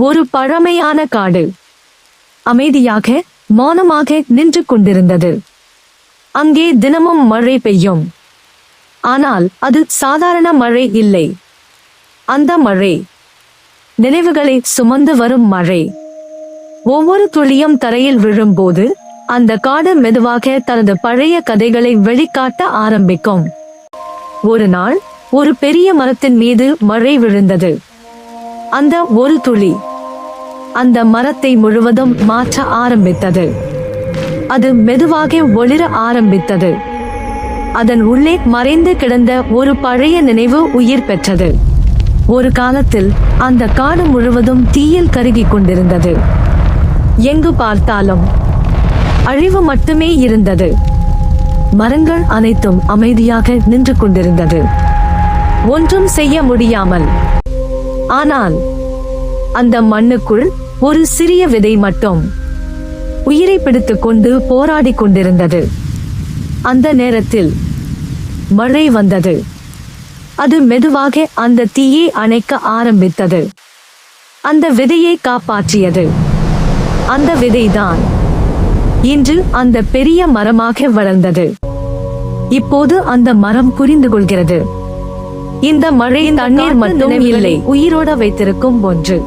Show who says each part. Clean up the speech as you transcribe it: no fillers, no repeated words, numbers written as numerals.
Speaker 1: ஒரு பழமையான காடு அமைதியாக மௌனமாக நின்று கொண்டிருந்தது. அங்கே தினமும் மழை பெய்யும். ஆனால் அது சாதாரண மழை இல்லை. அந்த மழை நினைவுகளை சுமந்து வரும் மழை. ஒவ்வொரு துளியும் தரையில் விழும்போது அந்த காடு மெதுவாக தனது பழைய கதைகளை வெளிக்காட்ட ஆரம்பிக்கும். ஒரு நாள் ஒரு பெரிய மரத்தின் மீது மழை விழுந்தது. அந்த ஒரு துளி அந்த மரத்தை முழுவதும் மாற்ற ஆரம்பித்தது. அது மெதுவாக ஒளிர ஆரம்பித்தது. அதன் உள்ளே மறைந்து கிடந்த ஒரு பழைய நினைவு உயிர் பெற்றது. ஒரு காலத்தில் அந்த காடு முழுவதும் தீயில் கருகிக் கொண்டிருந்தது. எங்கு பார்த்தாலும் அழிவு மட்டுமே இருந்தது. மரங்கள் அனைத்தும் அமைதியாக நின்று கொண்டிருந்தது, ஒன்றும் செய்ய முடியாமல். ஆனால் அந்த மண்ணுக்குள் ஒரு சிறிய விதை மட்டும் உயிரை பிடித்துக் கொண்டு போராடி கொண்டிருந்தது. அந்த நேரத்தில் மழை வந்தது. அது மெதுவாக அந்த தீயை அணைக்க ஆரம்பித்தது. அந்த விதையை காப்பாற்றியது. அந்த விதைதான் இன்று அந்த பெரிய மரமாக வளர்ந்தது. இப்போது அந்த மரம் புரிந்து கொள்கிறது, இந்த மழை தண்ணீர் மட்டும் இல்லை, உயிரோட வைத்திருக்கும் ஒன்று.